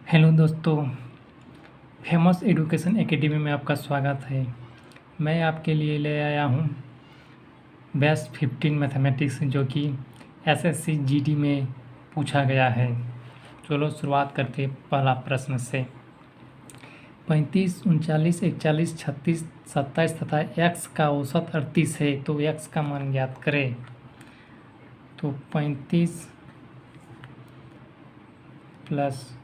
Hello दोस्तों, famous education academy में आपका स्वागत है। मैं आपके लिए ले आया हूँ बेस्ट 15 मैथमेटिक्स जो कि एसएससी जीडी में पूछा गया है। चलो शुरुआत करते हैं पहला प्रश्न से। 35, 39, 41, 36, 27 तथा x का औसत 38 है तो x का मान ज्ञात करें। तो 35 प्लस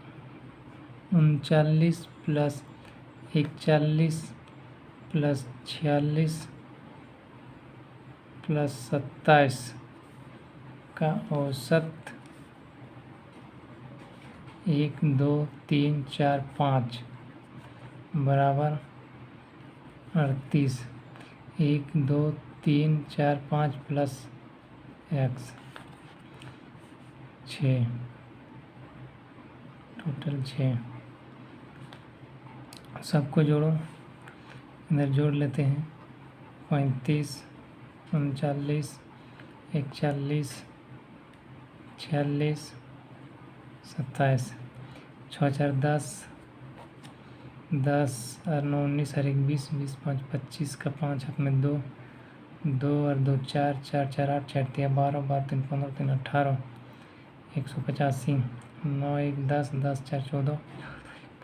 39 प्लस 41 प्लस 46 प्लस 27 का औसत 1, 2, 3, 4, 5 बराबर 38। 1, 2, 3, 4, 5 प्लस x 6, टोटल 6। सबको जोड़ो, इधर जोड़ लेते हैं। 35, 39, 41, 46, 27, 6 4 10, 10 और 9 19 और 1 20, 20 5 25 का 5 हाथ में 2, 2 और 2 4, 4 4 8, 4 3 12, 12 3 15, 3 18, 185, 9 1 10, 10 4 14,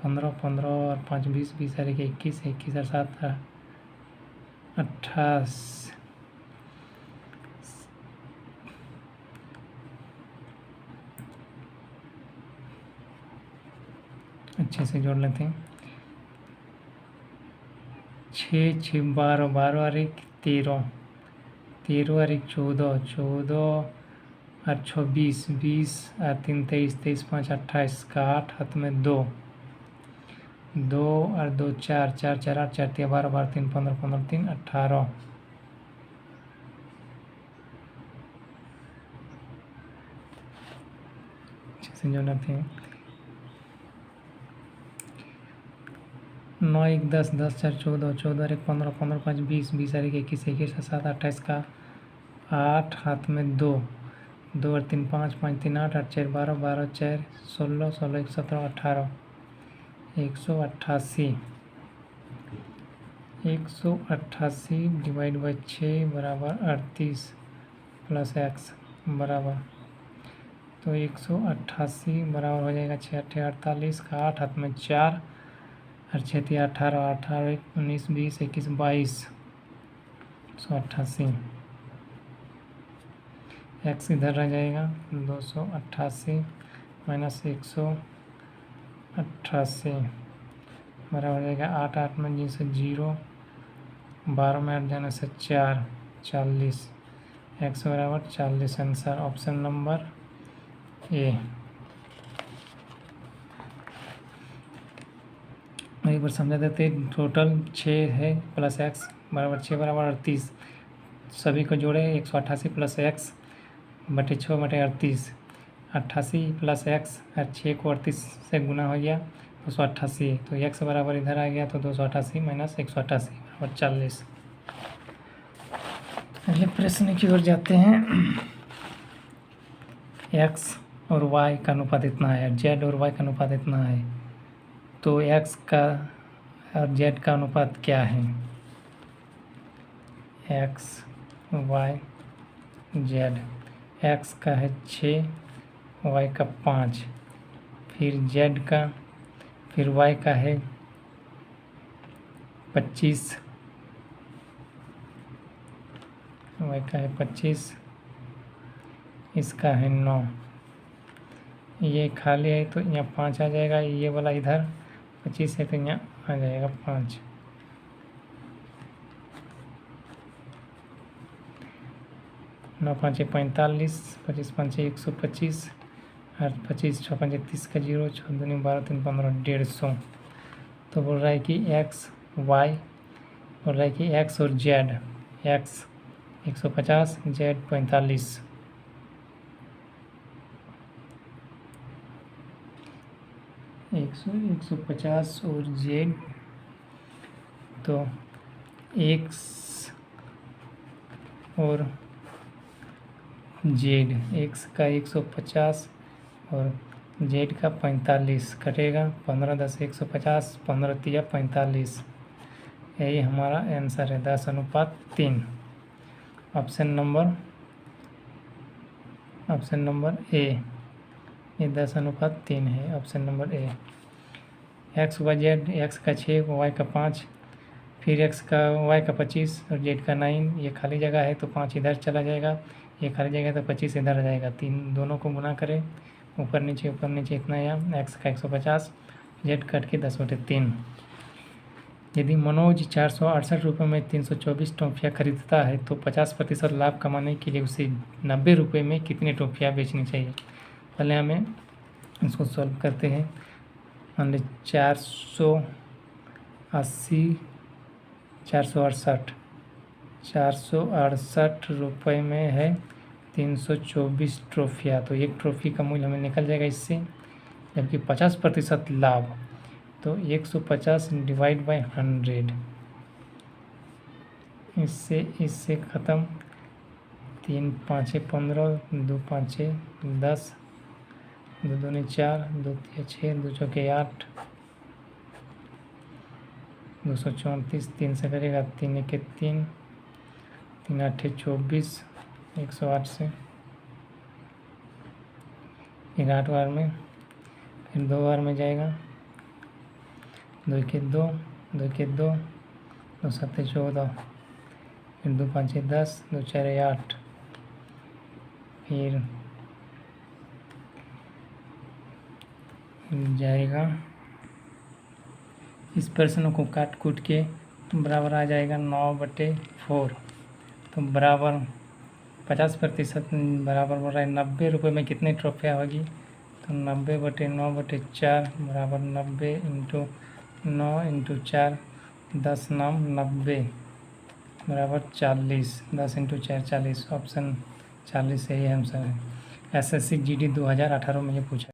15 15 और 5 20, 20 और 1 21, 21 और 7 28। अच्छे से जोड़ लेते हैं। 6 6 12, 12 और 1 13, 13 और 1 14, 14 और 6 20, 20 और 3 23, 23 5 28 का 8 हाथ में 2, 2 और 2 4, 4 4 8, 4 3 12, 12 3 15, 15 3 18। अच्छे से जोड़ते हैं। 9 1 10, 10 4 14, 14 और 1 15, 15 5 20, 20 और 1 21, 21 और 7 28 का 8 हाथ में 2, 2 और 3 5, 5 3 8, 8 4 12, 12 4 16, 16 1 17 18, 188। 188 डिवाइड बाई 6 बराबर 38 प्लस x बराबर, तो 188 बराबर हो जाएगा 6 8 48 का 8 हाथ में 4 और 6 3 18, 18 19 20 21 22, 188। x इधर रह जाएगा, 288 माइनस 188 बराबर हो जाएगा 8 8 में जी से 0, 12 में 8 जाने से 4, 40। x बराबर 40। आंसर ऑप्शन नंबर ए। एक बार समझा देते, टोटल 6 है प्लस x बराबर 6 बराबर 38। सभी को जोड़े 188 प्लस x बटे 6 बटे 38, 88 प्लस x और 6 को 38 से गुना हो गया 288। तो x बराबर इधर आ गया, तो 288 माइनस 188 बराबर 40। अगले प्रश्न की ओर जाते हैं। x और y का अनुपात इतना है, z और y का अनुपात इतना है, तो x का और z का अनुपात क्या है? x y z, x का है 6, y का 5, फिर z का, फिर y का है 25, y का है 25, इसका है 9। ये खाली है तो यहाँ 5 आ जाएगा, ये वाला इधर 25 है तो यहाँ आ जाएगा 5। 9 5 45, 25 5 125 और 25 6 5 30 का 0, 6 2 12 3 15 150। तो बोल रहा है कि x y, बोल रहा है कि x और z, x 150, z 45। x 150 और z, तो x और z, x का 150 और जेड का 45 कटेगा 15 10 150, 15 तिया 45। यही हमारा आंसर है 10:3। ऑप्शन नंबर ए, ये 10:3 है option number A. X Y Z, X का 6, वाई का 5, फिर एक्स का वाई का 25 और जेड का 9। ये खाली जगह है तो 5 इधर चला जाएगा, ये खाली जगह है तो 25 इधर आ जाएगा। 3 दोनों को गुना करें, ऊपर नीचे इतना यहाँ। एक्स का 150, जेड कट के 10/3। यदि मनोज 468 रुपये में 324 टॉफियाँ खरीदता है तो 50% लाभ कमाने के लिए उसे 90 रुपये में कितनी टॉफियाँ बेचनी चाहिए। पहले हमें इसको सॉल्व करते हैं। मान लीजिए 468 रुपये में है 324 ट्रॉफियाँ, तो एक ट्रॉफी का मूल्य हमें निकल जाएगा इससे। जबकि 50% लाभ, तो 150 डिवाइड बाई 100, इससे ख़त्म। 3 5 15, 2 5 10, 2 दूनी 4, 2 तिया 6, 2 चौके 8, 234। 3 से करेगा 3 1 3, 3 8 24, 108 से। फिर 8 बार में, फिर 2 बार में जाएगा। 2 1 2, 2 1 2, 2 7 14, फिर 2 5 10, 2 4 8। फिर जाएगा, इस प्रश्न को काट कूट के बराबर आ जाएगा 9/4। तो बराबर 50% बराबर बोल रहा है 90 रुपये में कितनी ट्रॉफियाँ होगी। तो 90/9/4 बराबर 90 × 9 × 4, 10 9 90 बराबर 40। 10 × 4 40, ऑप्शन 40 सही आंसर है। SSC GD 2018 में ये पूछा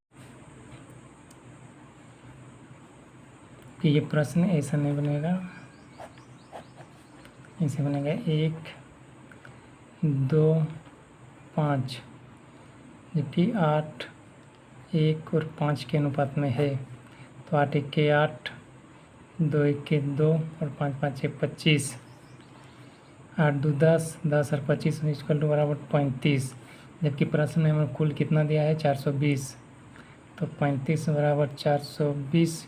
कि ये प्रश्न ऐसा नहीं बनेगा, ऐसे बनेगा 1 2 5, जबकि 8 1 और 5 के अनुपात में है। तो 8 1 के 8, 2 1 के 2 और 5 5 6 25, 8 2 10, 10 और 25 इक्वल टू बराबर 35। जबकि प्रश्न में हमें कुल कितना दिया है 420, तो 35 बराबर 420।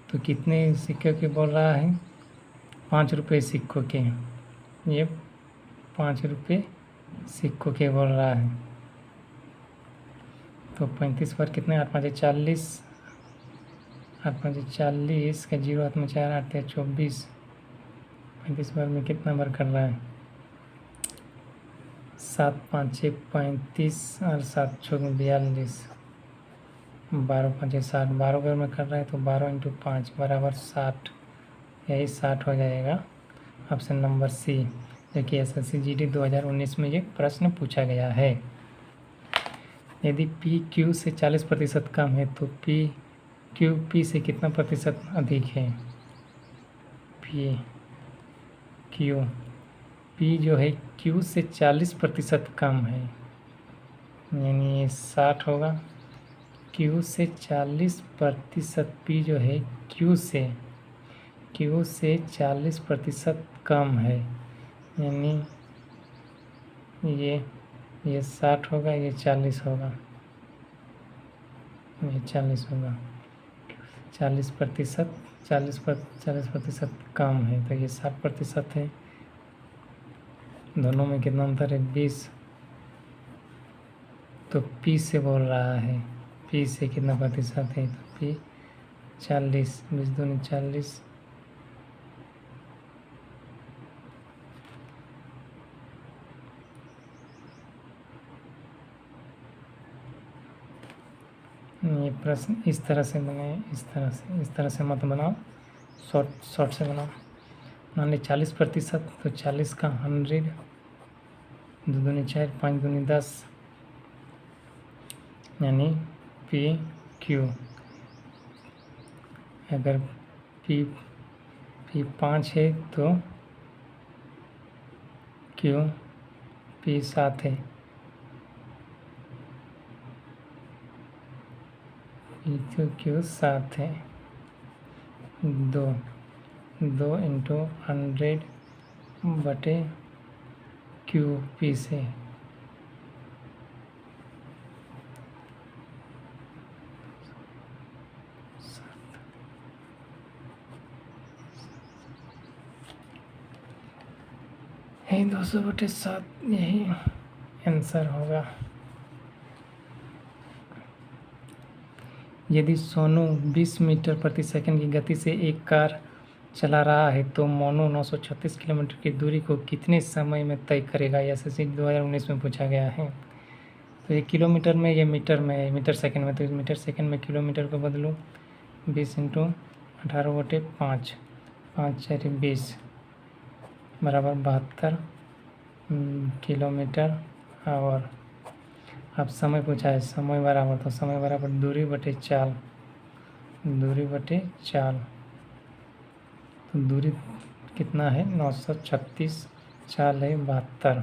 तो कितने सिक्कों के बोल रहा है 5 रुपये सिक्कों के, ये 5 रुपये सिक्कों के बोल रहा है। तो 35 पर कितने 8 5 40, 8 5 40 का 0 हाथ में 4, 8 24। 35 बार में कितना बार कर रहा है 7 5 35 और 7 6 42, 12 5 60। 12 बार में कर रहा है तो 12 × 5 बराबर 60, यही 60 हो जाएगा ऑप्शन नंबर सी। देखिए SSC GD 2019 में ये प्रश्न पूछा गया है। यदि P Q से 40% कम है तो P Q P से कितना प्रतिशत अधिक है। P Q P जो है Q से 40% कम है, यानी ये 60 होगा। Q से 40%, P जो है Q से 40% कम है, यानी ये 60 होगा, ये 40 होगा, ये 40 होगा। 40% कम है तो ये 60% है। दोनों में कितना अंतर है 20। तो P से बोल रहा है, P से कितना प्रतिशत है, तो P 40, 20 दूनी 40। ये प्रश्न इस तरह से बने, इस तरह से मत बनाओ, शॉर्ट से बनाओ। मान ली 40%, तो 40 का 100, 2 दूनी 4, 5 दूनी 10, यानी P Q। अगर P 5 है तो Q P 7 है। क्यू 7 है, 2 इंटू 100 बटे क्यू पी से यही 200/7 यही आंसर होगा। यदि सोनू 20 मीटर प्रति सेकंड की गति से एक कार चला रहा है तो मोनू 936 किलोमीटर की दूरी को कितने समय में तय करेगा। यह एसएससी 2019 में पूछा गया है। तो ये किलोमीटर में, ये मीटर में, मीटर सेकंड में, तो इस मीटर सेकंड में किलोमीटर को बदलूँ 20 इंटू 18/5, 5 4 20 बराबर 72 किलोमीटर आवर। अब समय पूछा है, समय बराबर, तो समय बराबर दूरी बटे चाल, तो दूरी कितना है 936, चाल है 72,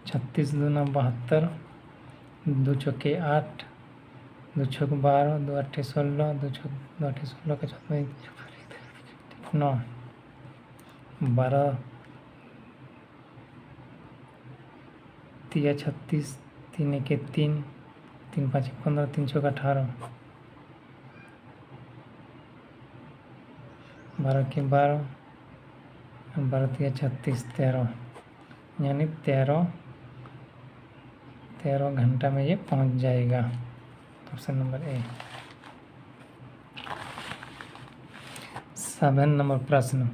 36 दूना 72, 2 चौके 8, 2 चौक 12, 2 8 16, 2 8 16 का 9, 12 3 36, 3 1 3, 3 5 15, 3 6 18, 12 के 12, 12 3 36, 13, यानी 13 घंटा में ये पहुंच जाएगा। ऑप्शन नंबर ए। 7 नंबर प्रश्न,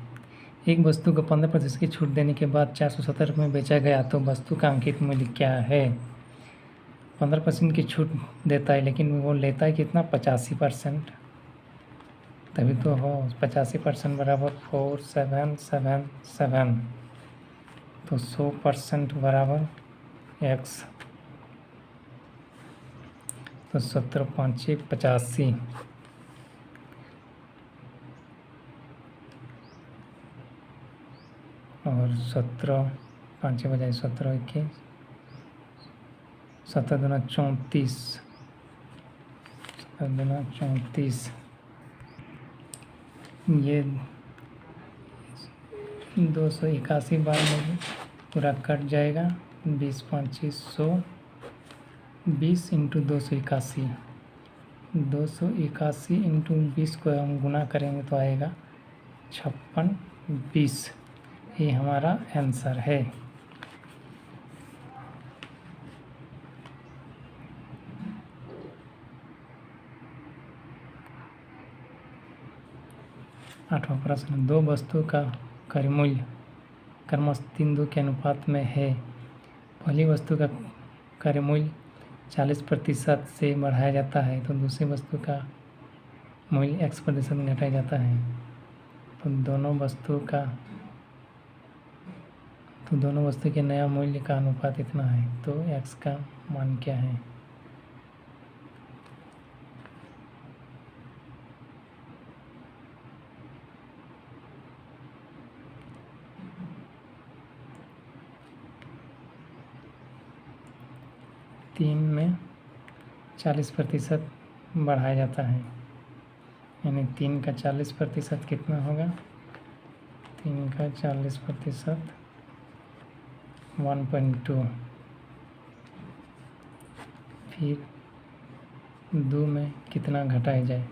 एक वस्तु को 15% की छूट देने के बाद 470 रुपये में बेचा गया तो वस्तु का अंकित मूल्य क्या है। 15% की छूट देता है लेकिन वो लेता है कितना 85%, तभी तो हो 85% बराबर 4777, तो 100% बराबर x, तो 17 5 85, और 17 5 बजाय 17 21, 17 दूना 34, 17 दूना 34, ये 281 बार में पूरा कट जाएगा। 20 5 100, 20 इंटू 281, 281 इंटू 20 को हम गुना करेंगे तो आएगा 56 20, ये हमारा आंसर है। आठवां प्रश्न, दो वस्तुओं का क्रय मूल्य क्रमशः 3:2 के अनुपात में है। पहली वस्तु का क्रय मूल्य 40% से बढ़ाया जाता है तो दूसरी वस्तु का मूल्य x% घटाया जाता है। तो दोनों वस्तु के नया मूल्य का अनुपात इतना है, तो x का मान क्या है। तीन में 40% बढ़ाया जाता है, यानी 3 का 40% कितना होगा, 3 का 40% 1.2, फिर 2 में कितना घटाया जाए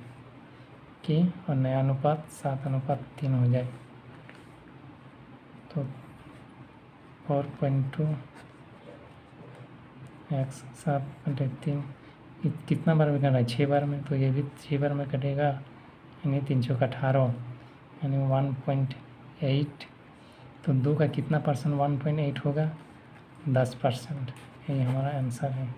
कि और नया अनुपात 7:3 हो जाए, तो 4.2 x 7/3 कितना बार में कटा है 6 बार में, तो ये भी 6 बार में कटेगा, यानी 3 चौक 18, यानी 1.8, तो 2 का कितना परसेंट 1.8 होगा 10%, यही हमारा आंसर है।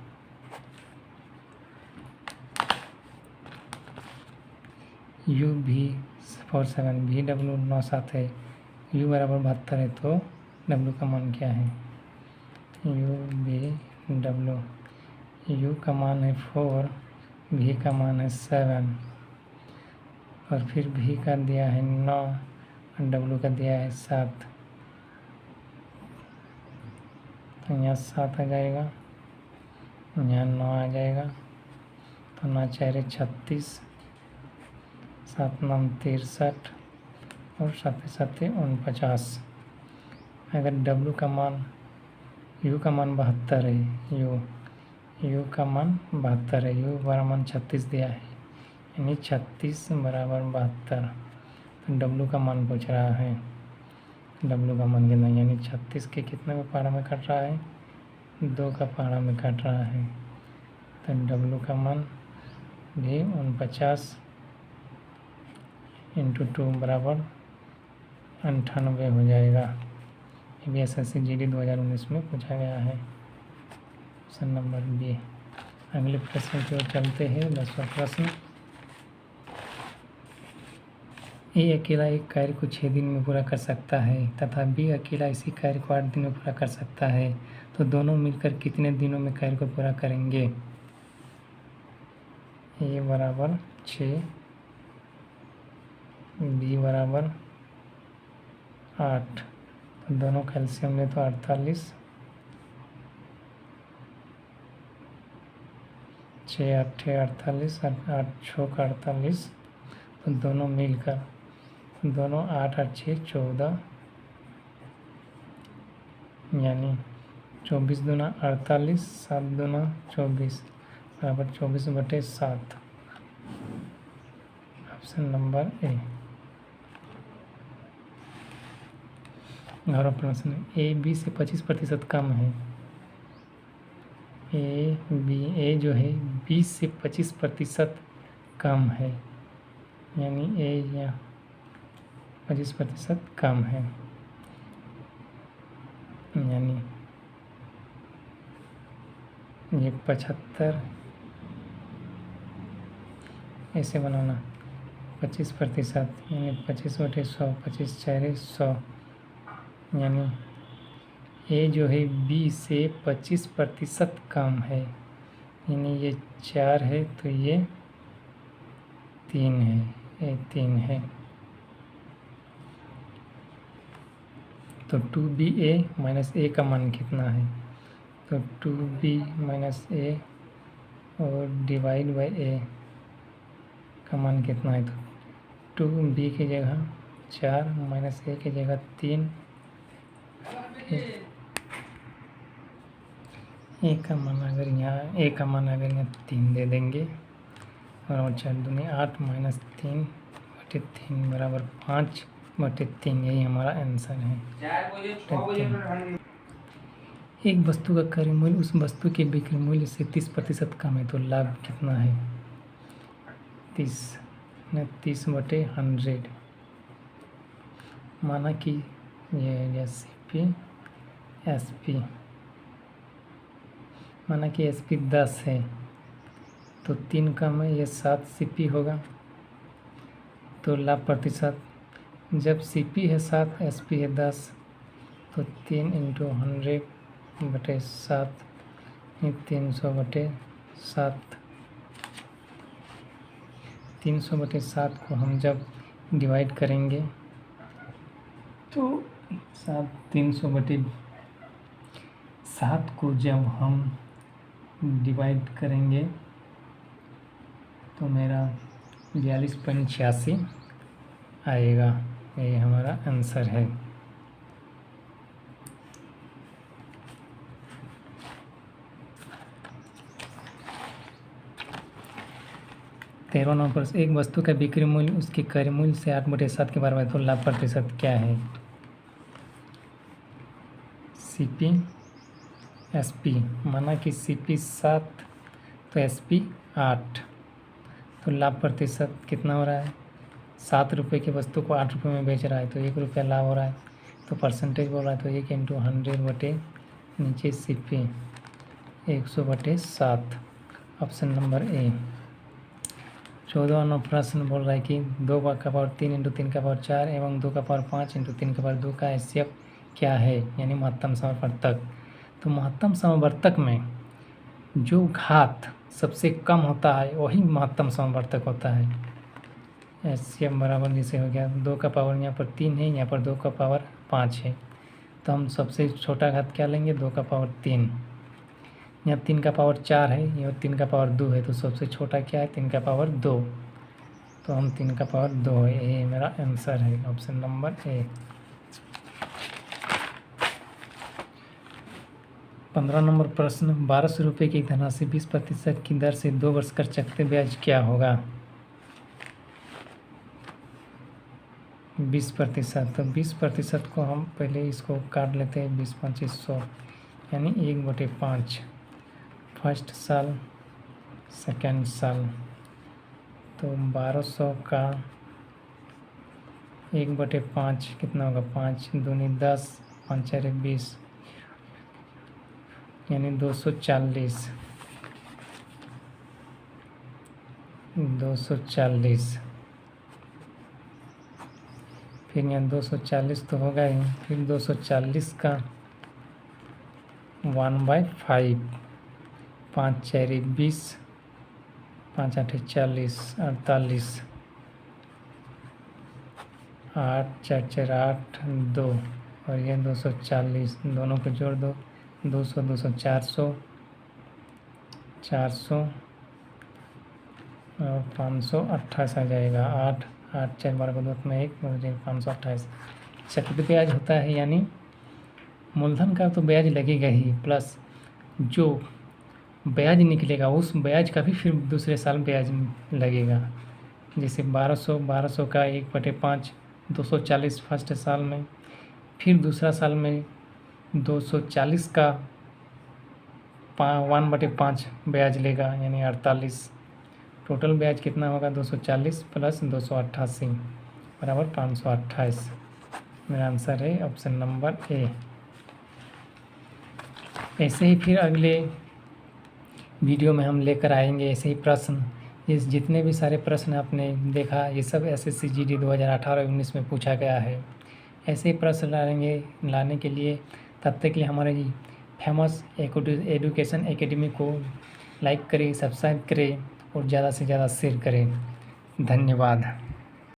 UV47 VW 97 है, U बराबर 72 है, तो W का मान क्या है। U का मान है 4, V का मान है 7, और फिर V का दिया है 9 और W का दिया है 7, तो यहाँ 7 आ जाएगा, यहाँ 9 आ जाएगा, तो 9 4 36, 7 9 63 और 7 7 49। अगर W का मान, U का मान 72 है, U का मान 72 है, U बराबर मान 36 दिया है, यानी 36 बराबर 72। तो W का मान पूछ रहा है, W का मान कितना, यानी 36 के कितने में पहाड़ा में कट रहा है, 2 का पहाड़ा में कट रहा है। तो W का मान भी 49 इंटू 2 बराबर 98 हो जाएगा। ये भी SSC GD 2019 में पूछा गया है। Option number B. अगले प्रश्न की ओर चलते हैं। 10वां प्रश्न, ए अकेला एक कार्य को 6 दिन में पूरा कर सकता है तथा बी अकेला इसी कार्य को 8 दिन में पूरा कर सकता है, तो दोनों मिलकर कितने दिनों में कार्य को पूरा करेंगे। ए बराबर 6, बी बराबर 8, तो दोनों कैल्शियम ले तो 48, 6 8 48, 8 6 का 48, तो दोनों मिलकर, दोनों 8 8 6 14, यानी 24 दूना 48, 7 दूना 24 बराबर 24/7। ऑप्शन नंबर ए। और प्रश्न, ए बी से 25% कम है। ए जो है बी से 25% कम है, यानी ए या 25% कम है, यानी ये 75, ऐसे बनाना 25%, यानी 25/100, 25 4 100, यानी ए जो है बी से 25% कम है, यानी ये 4 है तो ये 3 है, ये 3 है। तो 2ba माइनस ए का मान कितना है, तो 2b माइनस ए और डिवाइड बाई ए का मान कितना है, तो 2b की जगह 4 माइनस ए की जगह 3, ए का मान अगर यहाँ 3 दे देंगे और 4 दूनी 8 माइनस 3/3 बराबर 5/3, यही हमारा आंसर है। एक वस्तु का क्रय मूल्य उस वस्तु के बिक्री मूल्य से 30% कम है, तो लाभ कितना है, 30/100। माना कि ये CP SP, माना कि SP 10 है तो 3 कम है, ये 7 CP होगा, तो लाभ प्रतिशत, जब CP है 7 SP है 10, तो 3 × 100/7, 300/7। 300/7 को हम जब डिवाइड करेंगे तो 300/7 को जब हम डिवाइड करेंगे तो मेरा 42.86 आएगा, ये हमारा आंसर है। तेरहवां नंबर, एक वस्तु का बिक्री मूल्य उसके क्रय मूल्य से 8/7 के बराबर है, तो लाभ प्रतिशत क्या है, CP SP। माना कि CP 7 तो SP 8, तो लाभ प्रतिशत कितना हो रहा है, 7 रुपये की वस्तु को 8 रुपये में बेच रहा है तो 1 रुपया लाभ हो रहा है, तो परसेंटेज बोल रहा है तो 1 × 100 नीचे CP 100/7। Option number A. 14वां प्रश्न बोल रहा है कि 2 का पावर 3 × 3 का पावर 4 एवं 2 का पावर 5 × 3 का पावर 2 का HCF क्या है, यानी महत्तम समवर्तक। तो महत्तम समवर्तक में जो घात सबसे कम होता है वही महत्तम समवर्तक होता है। HCF बराबर जैसे हो गया 2 का पावर यहाँ पर 3 है, यहाँ पर 2 का पावर 5 है, तो हम सबसे छोटा घात क्या लेंगे, 2 का पावर 3। यहाँ 3 का पावर 4 है, यहाँ 3 का पावर 2 है, तो सबसे छोटा क्या है 3 का पावर 2, तो हम 3 का पावर 2 है, ये मेरा आंसर है, ऑप्शन नंबर ए। 15 नंबर प्रश्न, 1200 रुपये की धनराशि 20% की दर से 2 वर्ष कर चक्रवृद्धि ब्याज क्या होगा? 20%, तो 20% को हम पहले इसको काट लेते हैं, 20-25 100 यानी 1/5, फर्स्ट साल सेकेंड साल, तो 1200 का 1/5 कितना होगा, 5 दूनी 10, 5 4 20 यानी 240, 240, फिर यहाँ 240 तो होगा ही, फिर 240 का 1/5, 5 4 20, 5 8 40, 48, 8 4 4 8 2, और ये 240, दोनों को जोड़ दो, 200 200 400, 400 और 528 आ जाएगा, 8 8 4 12 को 2 में 1 528 चक्रवृद्धि ब्याज होता है, यानी मूलधन का तो ब्याज लगेगा ही, प्लस जो ब्याज निकलेगा उस ब्याज का भी फिर दूसरे साल ब्याज लगेगा। जैसे 1200 का 1/5 240 फर्स्ट साल में, फिर दूसरा साल में 240 का 1/5 ब्याज लेगा, यानी 48, टोटल ब्याज कितना होगा 240 प्लस 288 बराबर 528। मेरा आंसर है ऑप्शन नंबर ए। ऐसे ही फिर अगले वीडियो में हम लेकर आएंगे ऐसे ही प्रश्न, इस जितने भी सारे प्रश्न आपने देखा ये सब SSC GD 2018-19 में पूछा गया है। ऐसे ही प्रश्न लाने के लिए तब तक के लिए हमारे फेमस एजुकेशन एकेडमी को लाइक करें, सब्सक्राइब करें और ज़्यादा से ज़्यादा शेयर करें। धन्यवाद।